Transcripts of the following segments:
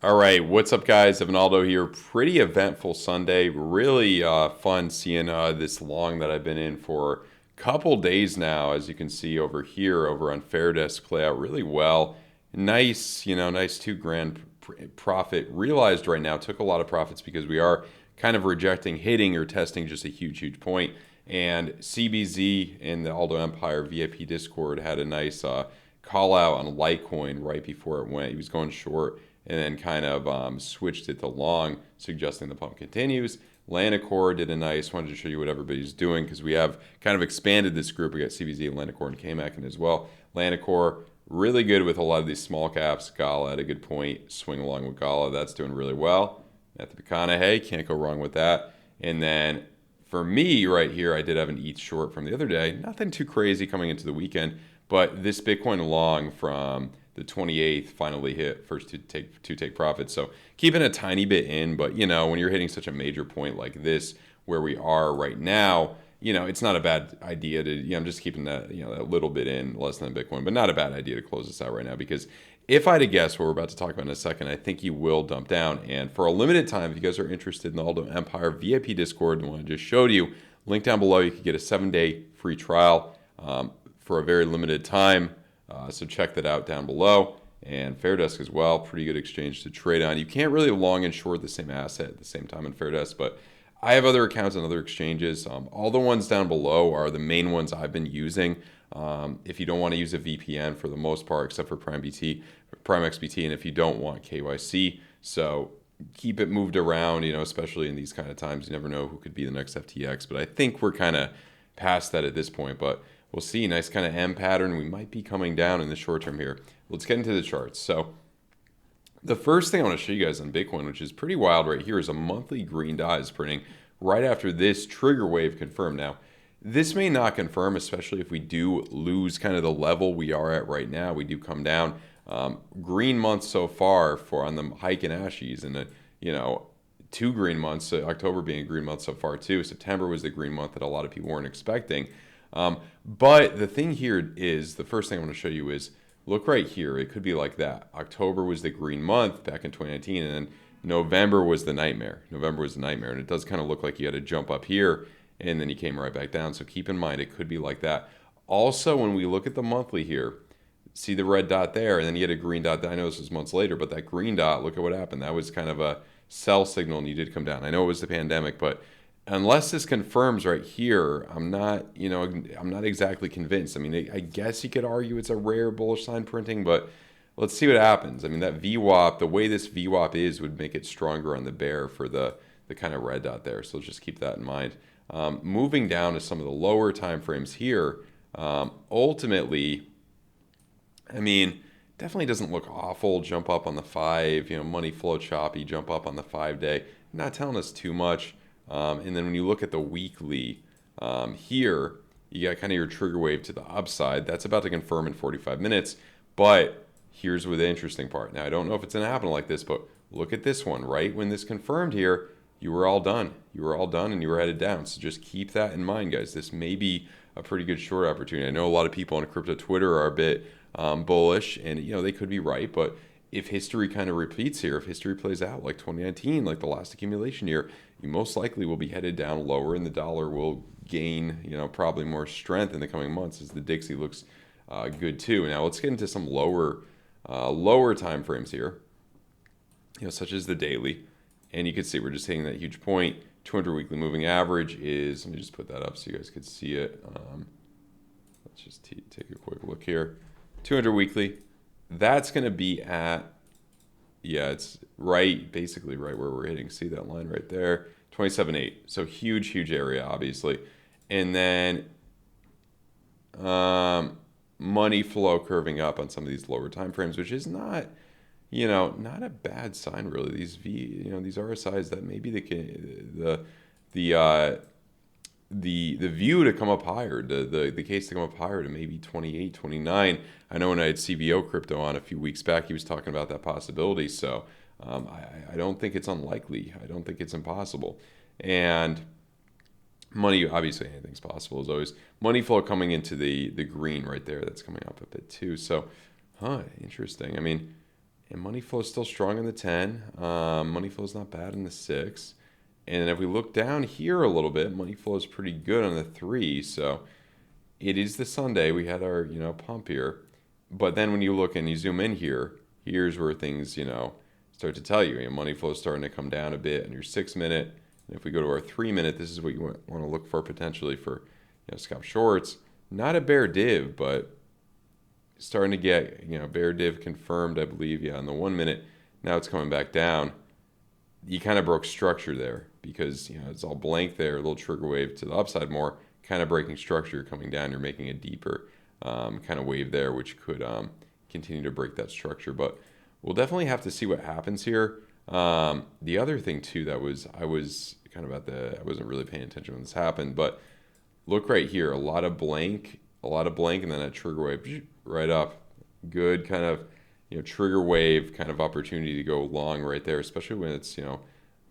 All right, what's up, guys? Aldo here. Pretty eventful Sunday. Really fun seeing this long that I've been in for a couple days now. As you can see over here, over on FAIRDESK, play out really well. Nice, nice 2 grand profit realized right now. Took a lot of profits because we are kind of rejecting, hitting, or testing just a huge, huge point. And CBZ in the Aldo Empire VIP Discord had a nice call out on Litecoin right before it went. He was going short and then kind of switched it to long, suggesting the pump continues. Lanacor did a nice, wanted to show you what everybody's doing because we have kind of expanded this group. We got CBZ, Lanacor, and KMAC in as well. Lanacor, really good with a lot of these small caps. Gala at a good point. Swing along with Gala. That's doing really well. At the McConaughey, can't go wrong with that. And then for me right here, I did have an ETH short from the other day. Nothing too crazy coming into the weekend, but this Bitcoin long from the 28th finally hit first to take profits. So keeping a tiny bit in, but when you're hitting such a major point like this, where we are right now, it's not a bad idea to, I'm just keeping that, that little bit in, less than Bitcoin, but not a bad idea to close this out right now, because if I had to guess what we're about to talk about in a second, I think he will dump down. And for a limited time, if you guys are interested in the Aldo Empire VIP Discord, the one I just showed you, link down below, you can get a 7-day free trial for a very limited time. So check that out down below. And FAIRDESK as well, pretty good exchange to trade on. You can't really long and short the same asset at the same time in FAIRDESK, but I have other accounts on other exchanges. All the ones down below are the main ones I've been using. If you don't want to use a VPN for the most part, except for PrimeXBT, and if you don't want KYC, so keep it moved around, especially in these kind of times. You never know who could be the next FTX, but I think we're kind of past that at this point, but we'll see. Nice kind of M pattern. We might be coming down in the short term here. Let's get into the charts. So the first thing I want to show you guys on Bitcoin, which is pretty wild right here, is a monthly green dot is printing right after this trigger wave confirmed. Now, this may not confirm, especially if we do lose kind of the level we are at right now. We do come down. Green months so far for on the hike and ashies, and 2 green months. October being a green month so far too. September was the green month that a lot of people weren't expecting. But the thing here is, the first thing I want to show you is, look right here. It could be like that. October was the green month back in 2019, and then November was the nightmare. And it does kind of look like you had to jump up here, and then you came right back down. So keep in mind, it could be like that. Also, when we look at the monthly here, see the red dot there, and then you had a green dot. I know this was months later, but that green dot, look at what happened. That was kind of a sell signal, and you did come down. I know it was the pandemic, but unless this confirms right here, I'm not exactly convinced. I mean, I guess you could argue it's a rare bullish sign printing, but let's see what happens. I mean, that VWAP, the way this VWAP is, would make it stronger on the bear for the kind of red dot there. So just keep that in mind. Moving down to some of the lower time frames here, ultimately, I mean, definitely doesn't look awful. Jump up on the 5, money flow choppy, jump up on the 5-day. Not telling us too much. And then when you look at the weekly here, you got kind of your trigger wave to the upside. That's about to confirm in 45 minutes. But here's where the interesting part. Now, I don't know if it's going to happen like this, but look at this one. Right when this confirmed here, you were all done. You were all done and you were headed down. So just keep that in mind, guys. This may be a pretty good short opportunity. I know a lot of people on crypto Twitter are a bit bullish, and they could be right, but if history kind of repeats here, if history plays out like 2019, like the last accumulation year, you most likely will be headed down lower, and the dollar will gain, probably more strength in the coming months as the Dixie looks good too. Now let's get into some lower time frames here, such as the daily, and you can see we're just hitting that huge point. 200 weekly moving average is, let me just put that up so you guys could see it. Let's just take a quick look here. 200 weekly, that's going to be at, it's basically right where we're hitting. See that line right there? 27.8. So huge area, obviously. And then money flow curving up on some of these lower time frames, which is not a bad sign really. These these RSIs, that maybe the view to come up higher, the case to come up higher to maybe 28, 29. I know when I had CBO Crypto on a few weeks back, he was talking about that possibility. So I don't think it's unlikely. I don't think it's impossible. And money, obviously anything's possible as always. Money flow coming into the green right there. That's coming up a bit too. So, interesting. I mean, And money flow is still strong in the 10. Money flow is not bad in the 6. And then if we look down here a little bit, money flow is pretty good on the 3. So it is the Sunday. We had our, pump here. But then when you look and you zoom in here, here's where things, start to tell you. Money flow is starting to come down a bit on your 6-minute. And if we go to our 3-minute, this is what you want to look for potentially for, scalp shorts. Not a bear div, but starting to get, bear div confirmed, I believe, on the 1-minute. Now it's coming back down. You kind of broke structure there because, it's all blank there, a little trigger wave to the upside more, kind of breaking structure, coming down, you're making a deeper kind of wave there, which could continue to break that structure. But we'll definitely have to see what happens here. The other thing too I wasn't really paying attention when this happened, but look right here, a lot of blank, and then a trigger wave right up. Good kind of, trigger wave kind of opportunity to go long right there, especially when it's,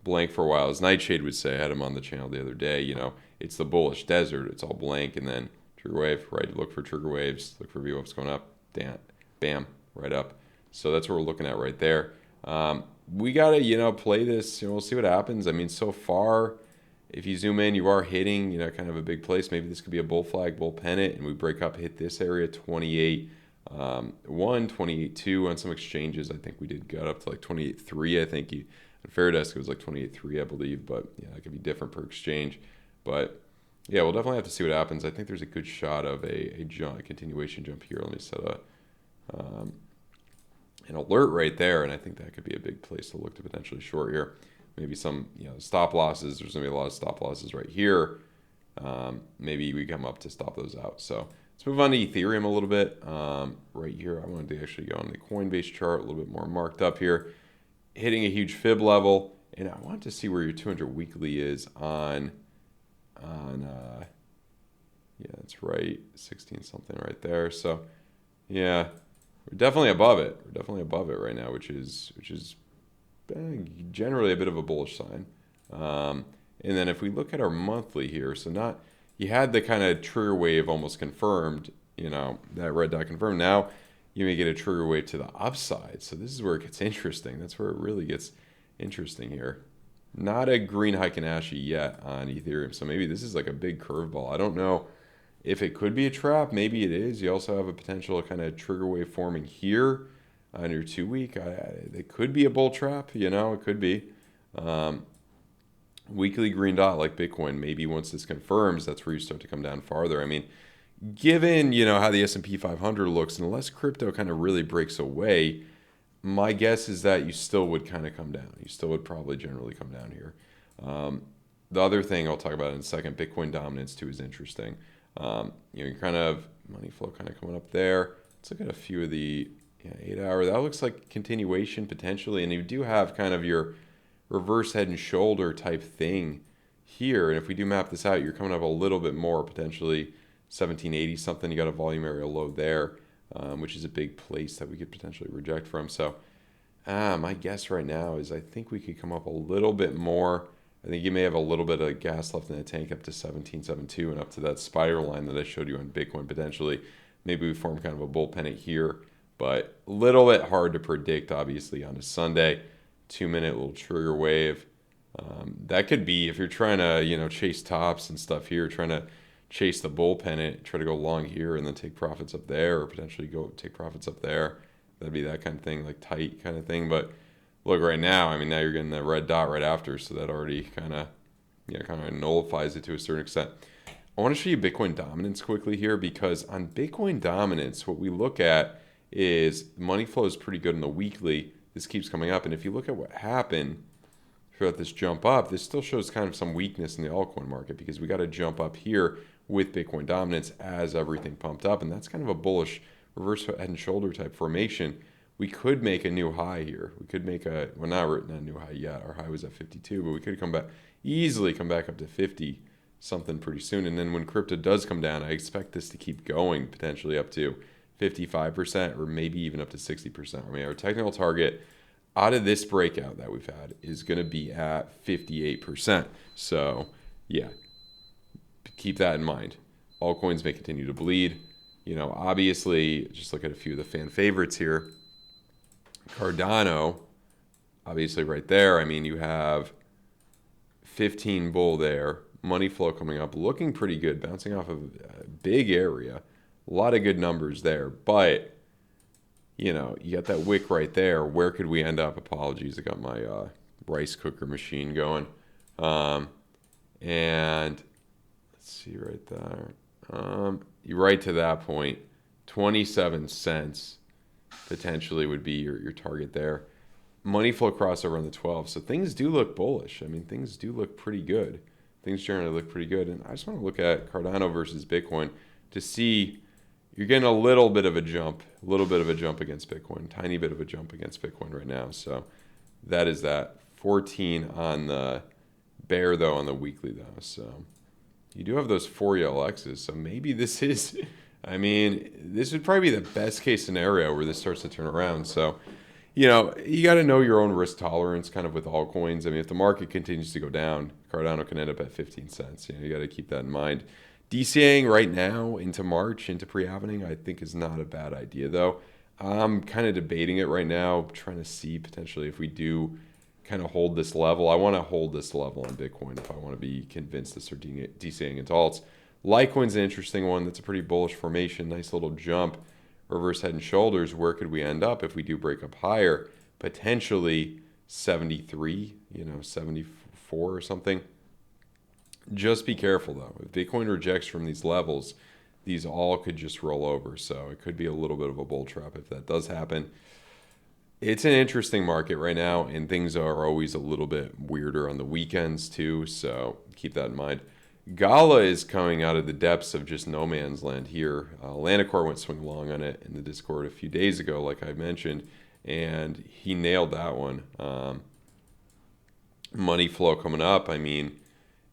blank for a while. As Nightshade would say, I had him on the channel the other day, it's the bullish desert. It's all blank, and then trigger wave, right? Look for trigger waves, look for VWAPs going up, bam, right up. So that's what we're looking at right there. We got to, play this. We'll see what happens. I mean, so far, if you zoom in, you are hitting, kind of a big place. Maybe this could be a bull flag, bull pennant, and we break up, hit this area, 28.1, 28.2 on some exchanges. I think we got up to like 28.3. I think on FAIRDESK it was like 28.3, I believe. But yeah, it could be different per exchange. But yeah, we'll definitely have to see what happens. I think there's a good shot of a continuation jump here. Let me set an alert right there, and I think that could be a big place to look to potentially short here. Maybe some stop losses. There's going to be a lot of stop losses right here. Maybe we come up to stop those out. So let's move on to Ethereum a little bit. Right here, I wanted to actually go on the Coinbase chart, a little bit more marked up here, hitting a huge fib level, and I want to see where your 200 weekly is on yeah, that's right, 16 something right there. So yeah, we're definitely above it. We're definitely above it right now, which is generally a bit of a bullish sign. And then if we look at our monthly here, so you had the kind of trigger wave almost confirmed, that red dot confirmed. Now you may get a trigger wave to the upside. So this is where it gets interesting. That's where it really gets interesting here. Not a green Heikin-Ashi yet on Ethereum. So maybe this is like a big curveball. I don't know if it could be a trap. Maybe it is. You also have a potential kind of trigger wave forming here on your 2-week. It could be a bull trap. It could be. Weekly green dot like Bitcoin. Maybe once this confirms, that's where you start to come down farther. I mean, given, how the S&P 500 looks, unless crypto kind of really breaks away, my guess is that you still would kind of come down. You still would probably generally come down here. The other thing I'll talk about in a second, Bitcoin dominance too, is interesting. You're kind of money flow kind of coming up there. Let's look at a few of the 8-hour. That looks like continuation potentially, and you do have kind of your reverse head and shoulder type thing here. And if we do map this out, you're coming up a little bit more, potentially 1780 something. You got a volume area low there, which is a big place that we could potentially reject from. So my guess right now is I think we could come up a little bit more. I think you may have a little bit of gas left in the tank up to 1772 and up to that spiral line that I showed you on Bitcoin potentially. Maybe we form kind of a bull pennant here, but a little bit hard to predict, obviously, on a Sunday. 2-minute little trigger wave. That could be, if you're trying to, chase tops and stuff here, trying to chase the bull pennant, try to go long here and then take profits up there, or potentially go take profits up there. That'd be that kind of thing, like tight kind of thing. But look, right now, I mean, now you're getting the red dot right after, so that already kind of nullifies it to a certain extent. I want to show you Bitcoin dominance quickly here, because on Bitcoin dominance, what we look at is money flow is pretty good in the weekly. This keeps coming up, and if you look at what happened throughout this jump up, this still shows kind of some weakness in the altcoin market, because we got to jump up here with Bitcoin dominance as everything pumped up, and that's kind of a bullish reverse head and shoulder type formation. We could make a new high here. We could make not a new high yet. Our high was at 52, but we could easily come back up to 50 something pretty soon. And then when crypto does come down, I expect this to keep going, potentially up to 55% or maybe even up to 60%. I mean, our technical target out of this breakout that we've had is going to be at 58%. So yeah, keep that in mind. Altcoins may continue to bleed. Obviously, just look at a few of the fan favorites here. Cardano, obviously right there. I mean, you have 15 bull there. Money flow coming up, looking pretty good, bouncing off of a big area. A lot of good numbers there. But, you know, you got that wick right there. Where could we end up? Apologies, I got my rice cooker machine going. And let's see right there. You're right to that point. 27 cents potentially would be your target there. Money flow crossover on the 12. So things do look bullish. I mean, things do look pretty good. Things generally look pretty good. And I just want to look at Cardano versus Bitcoin to see you're getting a little bit of a jump against Bitcoin, tiny bit of a jump against Bitcoin right now. So that is that. 14 on the bear, though, on the weekly, though. So you do have those 4 ELXs. So maybe this is, I mean, this would probably be the best case scenario where this starts to turn around. So, you know, you got to know your own risk tolerance kind of with altcoins. I mean, if the market continues to go down, Cardano can end up at 15 cents. You know, you got to keep that in mind. DCAing right now into March, into pre-halving, I think is not a bad idea, though. I'm kind of debating it right now, trying to see potentially if we do kind of hold this level. I want to hold this level on Bitcoin if I want to be convinced to start DCAing into alts. Litecoin's an interesting one. That's a pretty bullish formation. Nice little jump. Reverse head and shoulders. Where could we end up if we do break up higher? Potentially 73, 74 or something. Just be careful, though. If Bitcoin rejects from these levels, these all could just roll over. So it could be a little bit of a bull trap if that does happen. It's an interesting market right now, and things are always a little bit weirder on the weekends, too. So keep that in mind. Gala is coming out of the depths of just no man's land here. Lanacor went swing long on it in the Discord a few days ago, like I mentioned, and he nailed that one. Money flow coming up. I mean,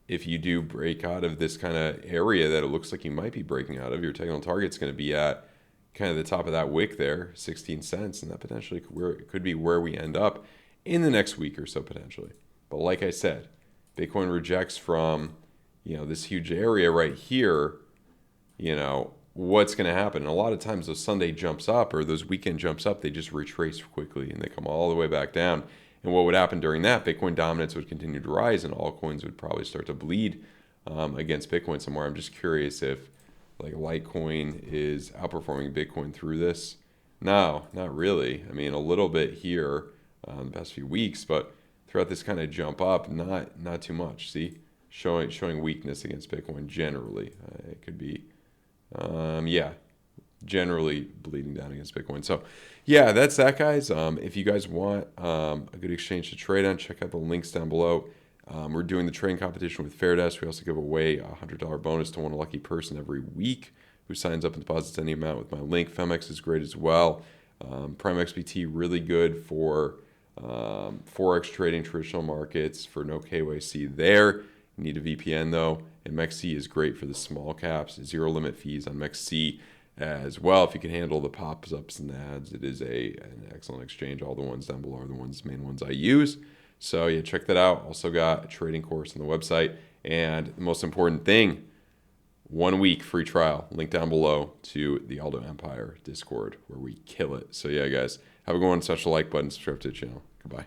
if you do break out of this kind of area that it looks like you might be breaking out of, your technical target's going to be at kind of the top of that wick there, 16 cents, and that potentially could be where we end up in the next week or so potentially. But like I said, Bitcoin rejects from this huge area right here, what's going to happen? And a lot of times those Sunday jumps up or those weekend jumps up, they just retrace quickly and they come all the way back down. And what would happen during that? Bitcoin dominance would continue to rise and altcoins would probably start to bleed against Bitcoin somewhere. I'm just curious if like Litecoin is outperforming Bitcoin through this. No, not really. I mean, a little bit here the past few weeks, but throughout this kind of jump up, not too much. See? Showing weakness against Bitcoin generally. It could be, generally bleeding down against Bitcoin. So, yeah, that's that, guys. If you guys want a good exchange to trade on, check out the links down below. We're doing the trading competition with FAIRDESK. We also give away a $100 bonus to one lucky person every week who signs up and deposits any amount with my link. PHEMEX is great as well. Prime XBT, really good for Forex trading, traditional markets, for no KYC there. You need a VPN though, and MEXC is great for the small caps. 0 limit fees on MEXC as well. If you can handle the pop-ups and the ads, it is an excellent exchange. All the ones down below are the main ones I use. So yeah, check that out. Also got a trading course on the website, and the most important thing, 1 week free trial. Link down below to the Aldo Empire Discord where we kill it. So yeah, guys, have a good one. Smash the like button, subscribe to the channel. Goodbye.